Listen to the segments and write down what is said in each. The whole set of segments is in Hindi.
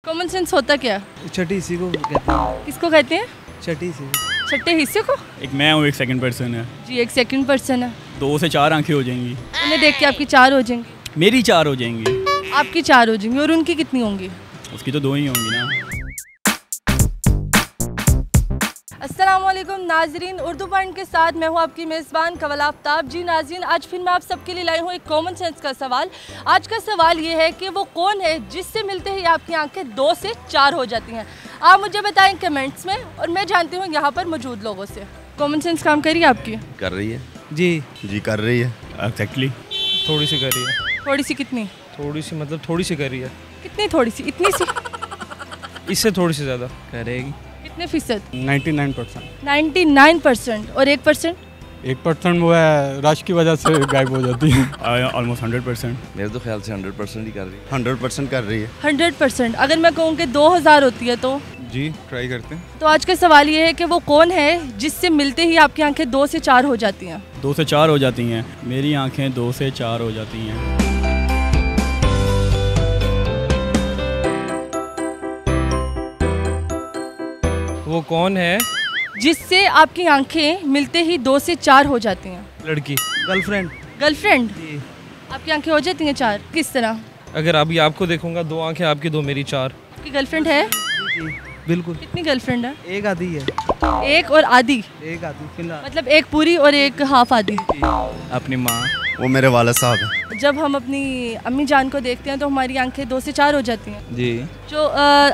कॉमन सेंस होता क्या? छठी इसी को कहते हैं। किसको कहते हैं? छठी से। छठे हिस्से को? एक मैं हूँ, एक सेकंड पर्सन है। जी, एक सेकंड पर्सन है। 2 से 4 आंखें हो जाएंगी। उन्हें देख के आपकी 4 हो जाएंगी? मेरी 4 हो जाएंगी। आपकी 4 हो जाएंगी और उनकी कितनी होंगी? उसकी तो 2 ही होंगी ना। अस्सलामुअलैकुम नाजरीन, उर्दू पॉइंट के साथ मैं हूँ आपकी मेज़बान कवल आफ्ताब। जी नाजरीन, आज फिर मैं आप सबके लिए लाई हूँ एक कॉमन सेंस का सवाल। आज का सवाल ये है कि वो कौन है जिससे मिलते ही आपकी आंखें 2 से 4 हो जाती हैं। आप मुझे बताएं कमेंट्स में, और मैं जानती हूँ यहाँ पर मौजूद लोगों से। कॉमन सेंस काम करिए आपकी? कर रही है जी कर रही है। एक्जैक्टली। थोड़ी सी कर रही है। थोड़ी सी कितनी? थोड़ी सी मतलब थोड़ी सी कर रही है। कितनी थोड़ी सी? इतनी सी? इससे थोड़ी सी ज़्यादा करेगी। कितने फीसद? 99%। 99%। और 1%? 1% वो है रश की वजह से गायब हो जाती है। ऑलमोस्ट 100%। मेरे तो ख्याल से 100% ही कर रही है। 100% कर रही है। 100%। अगर मैं कहूँ कि 2000 होती है तो? जी ट्राई करते हैं। तो आज का सवाल ये है कि वो कौन है जिससे मिलते ही आपकी आंखें 2 से 4 हो जाती हैं? 2 से 4 हो जाती हैं। मेरी आंखें 2 से 4 हो जाती हैं। वो कौन है? जिससे आपकी आंखें मिलते ही 2 से 4 हो जाती हैं। लड़की। गर्लफ्रेंड। गर्लफ्रेंड? जी। आपकी आंखें हो जाती हैं 4? किस तरह? अगर अभी आपको देखूंगा 2 आंखें आपकी, 2 मेरी, 4। आपकी गर्लफ्रेंड है? बिल्कुल। कितनी गर्लफ्रेंड है? एक आधी है। एक और आधी? एक आधी फिलहाल। मतलब एक पूरी और एक हाफ आधी? अपनी माँ। वो मेरे वालिद साहब है। जब हम अपनी अम्मी जान को देखते हैं तो हमारी आंखें 2 से 4 हो जाती हैं। जी। जो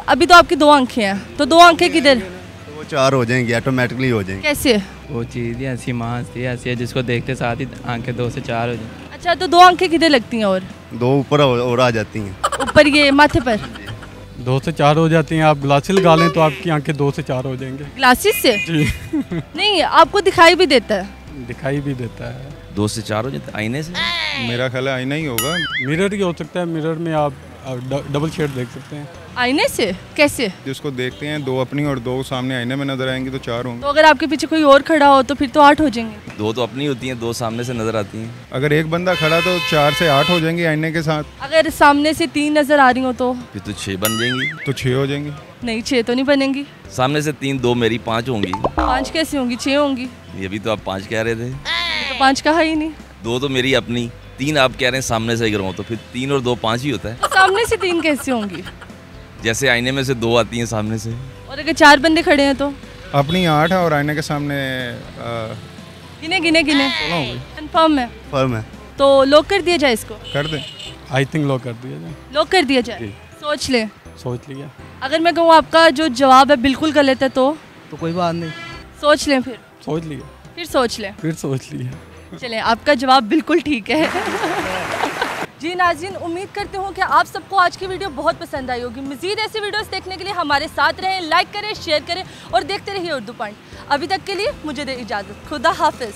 अभी तो आपकी 2 आंखें हैं, तो 2 आंखें किधर? तो वो 4 हो जाएंगी, ऑटोमेटिकली हो जाएंगी। कैसे? वो चीज़ ही ऐसी माँ हंसती है, ऐसी है जिसको देखते साथ ही आंखें 2 से 4 हो जाए। अच्छा, तो 2 आंखें किधर लगती हैं? और 2 ऊपर और आ जाती हैं। ऊपर, ये माथे पर? 2 से 4 हो जाती हैं। आप ग्लासेस लगा लें तो आपकी आंखें 2 से 4 हो जाएंगे। ग्लासेस से? जी। नहीं, आपको दिखाई भी देता है? दिखाई भी देता है। 2 से 4 हो जाते आईने से। मेरा ख्याल है आईना ही होगा। मिरर ही हो सकता है। मिरर में आप डबल शेड देख सकते हैं। आईने से? कैसे? जिसको देखते हैं 2 अपनी और 2 सामने आईने में नजर आएंगी तो 4 होंगे। तो अगर आपके पीछे कोई और खड़ा हो तो फिर तो 8 हो जाएंगे। 2 तो अपनी होती हैं, 2 सामने से नजर आती हैं। अगर एक बंदा खड़ा तो 4 से 8 हो जाएंगी आईने के साथ। अगर सामने से 3 नजर आ रही हो तो? फिर तो 6 बन जाएंगी। तो 6 हो जाएंगी। नहीं, 6 तो नहीं बनेंगी। सामने से 3, 2 मेरी, 5 होंगी। 5 कैसे होंगी? 6 होंगी। ये भी तो आप 5 कह रहे थे। तो 5 कहा ही नहीं। 2 तो मेरी अपनी, 3 आप कह रहे हैं सामने से गिरवाऊँ, तो फिर 3 और 2 5 ही होता है। सामने से 3 कैसे होंगी? जैसे आईने में से 2 आती हैं सामने से। और अगर 4 बंदे खड़े हैं तो? अपनी 8 है और आईने के सामने गिने गिने गिने। कंफर्म है? फर्म है। तो लॉक कर दिया जाए इसको? कर दें। आई थिंक लॉक कर दिया जाए। लॉक कर दिया जाए? जी। सोच लें। सोच लिया। अगर मैं कहूँ आपका जो जवाब है बिल्कुल गलत है तो? तो कोई बात नहीं। सोच लें फिर? सोच लिया। फिर सोच लें? फिर सोच लिया। चलें, आपका जवाब बिल्कुल ठीक है। जी नाज़रीन, उम्मीद करती हूँ कि आप सबको आज की वीडियो बहुत पसंद आई होगी। मज़ीद ऐसी वीडियोस देखने के लिए हमारे साथ रहें, लाइक करें, शेयर करें और देखते रहिए उर्दू पॉइंट। अभी तक के लिए मुझे दे इजाज़त। खुदा हाफिज़।